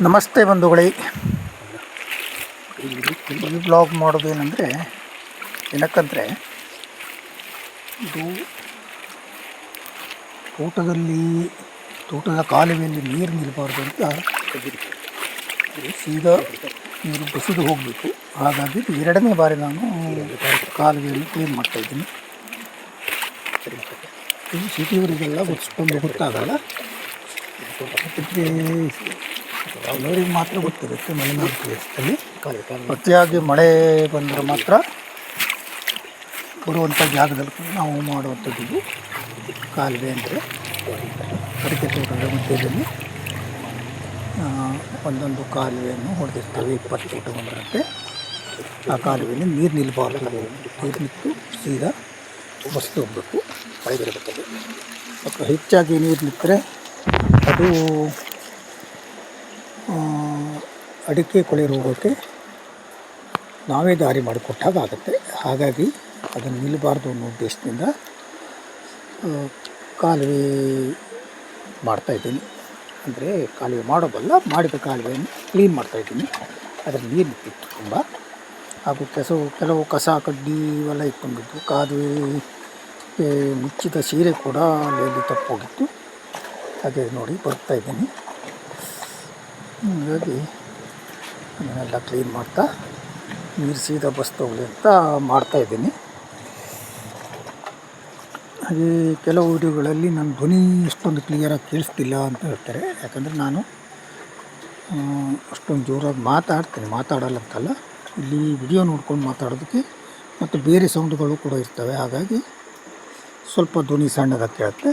ನಮಸ್ತೆ ಬಂಧುಗಳೇ. ಈ ಬ್ಲಾಗ್ ಮಾಡೋದೇನೆಂದರೆ, ಏನಕ್ಕಂದರೆ ಇದು ತೋಟದ ಕಾಲುವೆಯಲ್ಲಿ ನೀರು ನಿಲ್ಲಬಾರ್ದು ಅಂತ ಸೀದಾ ನೀರು ಬಸಿದು ಹೋಗಬೇಕು. ಹಾಗಾಗಿ ಎರಡನೇ ಬಾರಿ ನಾನು ಕಾಲುವೆಯಲ್ಲಿ ಕ್ಲೀನ್ ಮಾಡ್ತಾಯಿದ್ದೀನಿ. ಈ ಸಿಟಿಯವರಿಗೆಲ್ಲ ಅಷ್ಟೊಂದು ಗೊತ್ತಾಗಲ್ಲ, ಅದಕ್ಕೆ ಕೆಲವರಿಗೆ ಮಾತ್ರ ಗೊತ್ತಿರುತ್ತೆ. ಮಲೆನಾಡು ಪ್ರದೇಶದಲ್ಲಿ ಅತಿಯಾಗಿ ಮಳೆ ಬಂದರೆ ಮಾತ್ರ ಬರುವಂಥ ಜಾಗದಲ್ಲಿ ನಾವು ಮಾಡುವಂಥದ್ದು ಕಾಲುವೆ ಅಂದರೆ. ಅಡಿಕೆ ತೋಟದ ಮಧ್ಯದಲ್ಲಿ ಒಂದೊಂದು ಕಾಲುವೆಯನ್ನು ಹೊಡೆದಿರ್ತೇವೆ, 20 ಫೂಟ್ ಬಂದಿರುತ್ತೆ. ಆ ಕಾಲುವೆಯಲ್ಲಿ ನೀರು ನಿಲ್ಲಬಾರ್ದು, ನೀರು ನಿಂತು ಸೀದಾ ಬಸ್ತು ಹೋಗಬೇಕು. ಮಳೆ ಬರಬೇಕಾದ್ರೆ ಸ್ವಲ್ಪ ಹೆಚ್ಚಾಗಿ ನೀರು ನಿಂತರೆ ಅದು ಅಡಿಕೆ ಕೊಳೆ ರೋಗಕ್ಕೆ ನಾವೇ ದಾರಿ ಮಾಡಿಕೊಟ್ಟಾಗ ಆಗುತ್ತೆ. ಹಾಗಾಗಿ ಅದನ್ನು ನಿಲ್ಲಬಾರ್ದು ಅನ್ನೋ ಉದ್ದೇಶದಿಂದ ಕಾಲುವೆ ಮಾಡ್ತಾಯಿದ್ದೀನಿ. ಅಂದರೆ ಕಾಲುವೆ ಮಾಡೋದಲ್ಲ, ಮಾಡಿದ ಕಾಲುವೆಯನ್ನು ಕ್ಲೀನ್ ಮಾಡ್ತಾಯಿದ್ದೀನಿ. ಅದರ ನೀರು ನಿಂತಿತ್ತು ತುಂಬ, ಹಾಗೂ ಕೆಲವು ಕಸ ಕಡ್ಡಿ ಇವೆಲ್ಲ ಇಟ್ಕೊಂಡಿದ್ದು. ಕಾಲುವೆ ಮುಚ್ಚಿದ ಸೀರೆ ಕೂಡ ಅಲ್ಲಿ ತಪ್ಪೋಗಿತ್ತು. ಹಾಗೆ ನೋಡಿ ಬರ್ತಾಯಿದ್ದೀನಿ. ಹಾಗಾಗಿ ಅದನ್ನೆಲ್ಲ ಕ್ಲೀನ್ ಮಾಡ್ತಾ ನೀರು ಸೀದಾ ಬಸ್ ತಗೊಳ್ಳಿ ಅಂತ ಮಾಡ್ತಾಯಿದ್ದೀನಿ. ಹಾಗೆ ಕೆಲವು ವಿಡಿಯೋಗಳಲ್ಲಿ ನನ್ನ ಧ್ವನಿ ಅಷ್ಟೊಂದು ಕ್ಲಿಯರಾಗಿ ಕೇಳಿಸ್ತಿಲ್ಲ ಅಂತ ಹೇಳ್ತಾರೆ. ಯಾಕಂದರೆ ನಾನು ಅಷ್ಟೊಂದು ಜೋರಾಗಿ ಮಾತಾಡಲ್ಲ ಅಂತಲ್ಲ, ಇಲ್ಲಿ ವಿಡಿಯೋ ನೋಡ್ಕೊಂಡು ಮಾತಾಡೋದಕ್ಕೆ ಮತ್ತು ಬೇರೆ ಸೌಂಡ್ಗಳು ಕೂಡ ಇರ್ತವೆ. ಹಾಗಾಗಿ ಸ್ವಲ್ಪ ಧ್ವನಿ ಸಣ್ಣದಾಗಿ ಕೇಳುತ್ತೆ.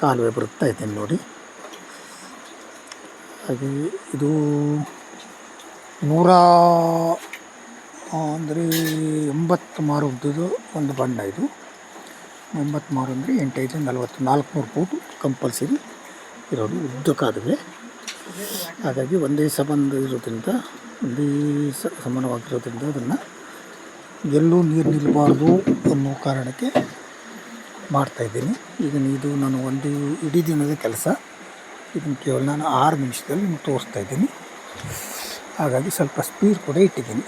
ಕಾಲುವೆ ಬರುತ್ತಾ ಇದ್ದೀನಿ ನೋಡಿ. ಹಾಗೆ ಇದು 180 ಮಾರು ಉದ್ದದ್ದು ಒಂದು ಬಣ್ಣ. ಇದು 80 ಮಾರು ಅಂದರೆ 8 5 40 400 ಫೂಟ್ ಕಂಪಲ್ಸರಿ ಇರೋದು ಉದ್ದ ಕಾಲುವೆ. ಹಾಗಾಗಿ ಒಂದೇ ಸಮಾನವಾಗಿರೋದ್ರಿಂದ ಅದನ್ನು ಎಲ್ಲೂ ನೀರು ನಿಲ್ಲಬಾರ್ದು ಅನ್ನೋ ಕಾರಣಕ್ಕೆ ಮಾಡ್ತಾಯಿದ್ದೀನಿ. ಈಗ ಇದು ನಾನು ಒಂದು ಇಡೀ ದಿನದ ಕೆಲಸ. ಇದನ್ನು ಕೇವಲ ನಾನು 6 ನಿಮಿಷದಲ್ಲಿ ನಿಮ್ಗೆ ತೋರಿಸ್ತಾಯಿದ್ದೀನಿ. ಹಾಗಾಗಿ ಸ್ವಲ್ಪ ಸ್ಪೀಡ್ ಕೂಡ ಇಟ್ಟಿದ್ದೀನಿ.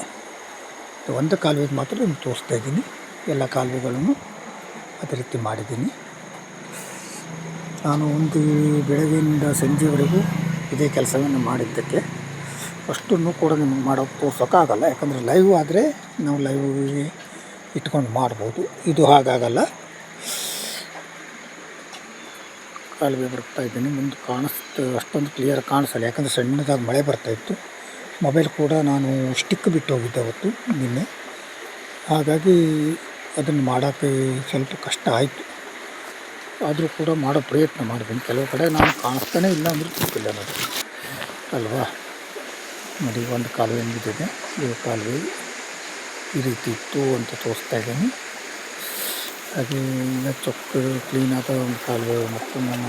ಒಂದು ಕಾಲುವೆಗೆ ಮಾತ್ರ ನಿಮ್ಗೆ ತೋರಿಸ್ತಾಯಿದ್ದೀನಿ. ಎಲ್ಲ ಕಾಲುವೆಗಳನ್ನು ಅದೇ ರೀತಿ ಮಾಡಿದ್ದೀನಿ. ನಾನು ಒಂದು ಬೆಳಗ್ಗೆಯಿಂದ ಸಂಜೆವರೆಗೂ ಇದೇ ಕೆಲಸವನ್ನು ಮಾಡಿದ್ದಕ್ಕೆ ಅಷ್ಟನ್ನು ಕೂಡ ನಿಮಗೆ ತೋರ್ಸೋಕ್ಕಾಗಲ್ಲ. ಯಾಕಂದರೆ ಲೈವ್ ಆದರೆ ನಾವು ಲೈವ್ಗೆ ಇಟ್ಕೊಂಡು ಮಾಡ್ಬೋದು. ಇದು ಹಾಗಾಗಲ್ಲ. ಕಾಲುವೆ ಬರ್ತಾಯಿದ್ದೀನಿ. ಮುಂದೆ ಅಷ್ಟೊಂದು ಕ್ಲಿಯರ್ ಕಾಣಿಸಲ್ಲ, ಯಾಕಂದರೆ ಸಣ್ಣದಾಗಿ ಮಳೆ ಬರ್ತಾಯಿತ್ತು. ಮೊಬೈಲ್ ಕೂಡ ನಾನು ಸ್ಟಿಕ್ ಬಿಟ್ಟು ಹೋಗಿದ್ದೆ ಅವತ್ತು ನಿನ್ನೆ. ಹಾಗಾಗಿ ಅದನ್ನು ಮಾಡೋಕ್ಕೆ ಸ್ವಲ್ಪ ಕಷ್ಟ ಆಯಿತು. ಆದರೂ ಕೂಡ ಮಾಡೋ ಪ್ರಯತ್ನ ಮಾಡಿದ್ದೀನಿ. ಕೆಲವು ಕಡೆ ನಾನು ಕಾಣಿಸ್ತಾನೆ ಇಲ್ಲ ಅಂದರೆ ತಪ್ಪಿಲ್ಲ ನೋಡಿ, ಅಲ್ವಾ? ನೋಡಿ, ಒಂದು ಕಾಲುವೆ ಬಿದ್ದಿದೆ. ಈ ಕಾಲುವೆ ಈ ರೀತಿ ಇತ್ತು ಅಂತ ತೋರಿಸ್ತಾ ಇದ್ದೀನಿ. ಹಾಗೆ ಈಗ ಕ್ಲೀನಾದ ಒಂದು ಕಾಲುವೆ ಮತ್ತು ನಾನು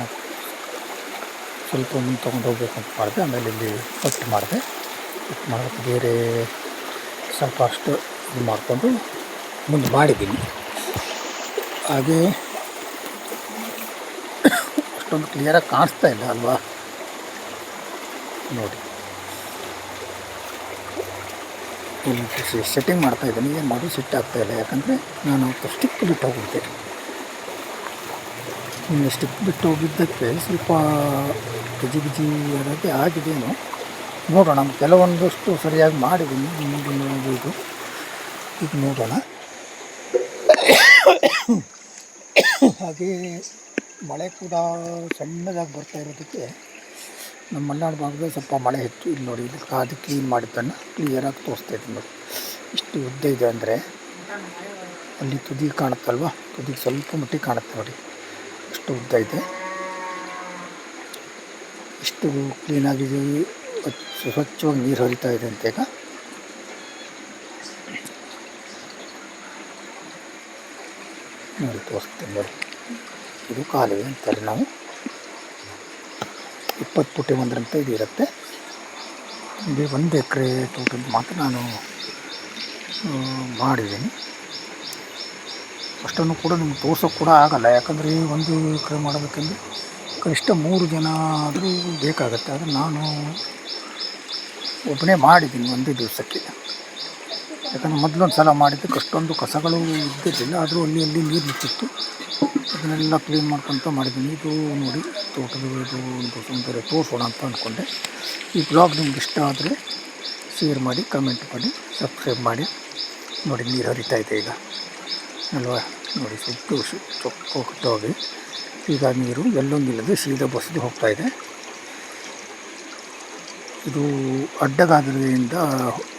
ಸ್ವಲ್ಪ ಮುಂದೆ ತೊಗೊಂಡು ಹೋಗ್ಬೇಕು ಅಂತ ಮಾಡಿದೆ. ಆಮೇಲೆ ಇಲ್ಲಿ ಕಟ್ ಮಾಡೋಕ್ಕೆ ಬೇರೆ ಸ್ವಲ್ಪ ಅಷ್ಟು ಇದು ಮಾಡಿಕೊಂಡು ಮುಂದೆ ಮಾಡಿದ್ದೀನಿ. ಹಾಗೆ ಅಷ್ಟೊಂದು ಕ್ಲಿಯರಾಗಿ ಕಾಣಿಸ್ತಾ ಇಲ್ಲ ಅಲ್ವಾ? ನೋಡಿ, ಇಲ್ಲಿ ಸೆಟ್ಟಿಂಗ್ ಮಾಡ್ತಾಯಿದ್ದೀನಿ. ಏನು ಮಾಡಿ ಸಿಟ್ಟಾಗ್ತಾಯಿಲ್ಲ, ಯಾಕಂದರೆ ನಾನು ಸ್ಟಿಕ್ ಬಿಟ್ಟು ಹೋಗಿದ್ದೆ. ಇನ್ನು ಸ್ಟಿಕ್ ಬಿಟ್ಟು ಹೋಗಿದ್ದಕ್ಕೆ ಸ್ವಲ್ಪ ಗಿಜಿ ಅದಕ್ಕೆ ಆಗಿದೆಯೇನೋ ನೋಡೋಣ. ಕೆಲವೊಂದಷ್ಟು ಸರಿಯಾಗಿ ಮಾಡಿದ್ದೀನಿ. ಇದು ಈಗ ನೋಡೋಣ. ಹಾಗೆ ಮಳೆ ಕೂಡ ಸಣ್ಣದಾಗಿ ಬರ್ತಾ ಇರೋದಕ್ಕೆ ನಮ್ಮ ಮಲೆನಾಡು ಭಾಗದಲ್ಲಿ ಸ್ವಲ್ಪ ಮಳೆ ಹೆಚ್ಚು. ಇಲ್ಲಿ ನೋಡಿ, ಇದು ಕಾದು ಕ್ಲೀನ್ ಮಾಡಿದ್ದನ್ನು ಕ್ಲಿಯರಾಗಿ ತೋರಿಸ್ತಾ ಇದ್ದೀನಿ ನೋಡಿ. ಇಷ್ಟು ಉದ್ದ ಇದೆ ಅಂದರೆ ಅಲ್ಲಿ ತುದಿ ಕಾಣುತ್ತಲ್ವ, ತುದಿಗೆ ಸ್ವಲ್ಪ ಮಟ್ಟಿಗೆ ಕಾಣುತ್ತೆ ನೋಡಿ, ಇಷ್ಟು ಉದ್ದ ಇದೆ. ಇಷ್ಟು ಕ್ಲೀನಾಗಿ ಸ್ವಚ್ಛವಾಗಿ ನೀರು ಹರಿತಾ ಇದೆ ಅಂತ ಈಗ ನೋಡಿ ತೋರಿಸ್ತೀನಿ ನೋಡಿ. ಇದು ಕಾಲುವೆ ಅಂತಾರೆ ನಾವು. 20 ಫೂಟ್ ಒಂದರಂತೆ ಇದು ಇರುತ್ತೆ. ಇಲ್ಲಿ 1 ಎಕರೆ ತೋಟದ ಮಾತ್ರ ನಾನು ಮಾಡಿದ್ದೀನಿ. ಅಷ್ಟನ್ನು ಕೂಡ ನಿಮ್ಗೆ ತೋರ್ಸೋಕ್ಕೆ ಕೂಡ ಆಗೋಲ್ಲ. ಯಾಕಂದರೆ ಒಂದು ಎಕರೆ ಮಾಡಬೇಕಂದ್ರೆ ಕನಿಷ್ಠ 3 ಜನ ಆದರೂ ಬೇಕಾಗತ್ತೆ. ಆದರೆ ನಾನು ಒಬ್ಬನೇ ಮಾಡಿದ್ದೀನಿ ಒಂದೇ ದಿವಸಕ್ಕೆ. ಯಾಕಂದರೆ ಮೊದಲೊಂದು ಸಲ ಮಾಡಿದ್ದಕ್ಕೆ ಅಷ್ಟೊಂದು ಕಸಗಳು ಇದ್ದಿರಲಿಲ್ಲ, ಆದರೂ ಅಲ್ಲಿ ನೀರು ನಿಂತಿತ್ತು. ಅದನ್ನೆಲ್ಲ ಕ್ಲೀನ್ ಮಾಡ್ಕೊತ ಮಾಡಿದ್ದೀನಿ. ಇದು ನೋಡಿ ತೋಟದ ಇದು ಒಂದು ಸೌಂದರ್ಯ ತೋರಿಸೋಣ ಅಂತ ಅಂದ್ಕೊಂಡೆ. ಈ ಬ್ಲಾಗ್ ನಿಮ್ಗೆ ಇಷ್ಟ ಆದರೆ ಶೇರ್ ಮಾಡಿ, ಕಮೆಂಟ್ ಮಾಡಿ, ಸಬ್ಸ್ಕ್ರೈಬ್ ಮಾಡಿ. ನೋಡಿ ನೀರು ಹರಿತಾ ಇದೆ ಈಗ ಅಲ್ವಾ, ನೋಡಿ ಸುಟ್ಟು ಹೋಗಿ ಈಗ ನೀರು ಎಲ್ಲೊಂದಿಲ್ಲದೆ ಸೀದಾ ಬಸಿದು ಹೋಗ್ತಾಯಿದೆ. ಇದು ಅಡ್ಡಗಾಲದಿಂದ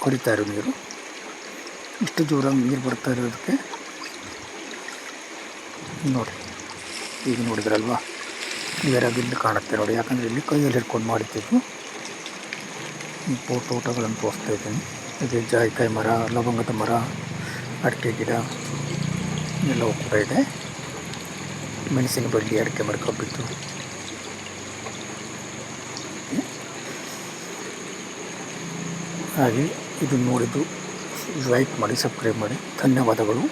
ಹೊರಿತಾ ಇರೋ ನೀರು. ಇಷ್ಟು ಜೋರಾಗಿ ನೀರು ಬರ್ತಾ ಇರೋದಕ್ಕೆ ನೋಡಿ, ಈಗ ನೋಡಿದ್ರಲ್ವ ಕ್ಲಿಯರಾಗಿ ಇಲ್ಲಿ ಕಾಣುತ್ತೆ ನೋಡಿ. ಯಾಕಂದರೆ ಇಲ್ಲಿ ಕೈಯಲ್ಲಿ ಹಿಡ್ಕೊಂಡು ಮಾಡಿದ್ದು. ತೋಟಗಳನ್ನು ತೋರಿಸ್ತಾ ಇದ್ದೀನಿ. ಇದು ಜಾಯಿಕಾಯಿ ಮರ, ಲವಂಗದ ಮರ, ಅಡಿಕೆ ಗಿಡ ಎಲ್ಲವೂ ಕೂಡ ಇದೆ. ಮೆಣಸಿನ ಬಳ್ಳಿ, ಅಡಿಕೆ ಮರ ಕಬ್ಬಿತ್ತು. ಹಾಗೆ ಇದು ನೋಡಿದ್ದು ಲೈಕ್ ಮಾಡಿ, ಸಬ್ಸ್ಕ್ರೈಬ್ ಮಾಡಿ. ಧನ್ಯವಾದಗಳು.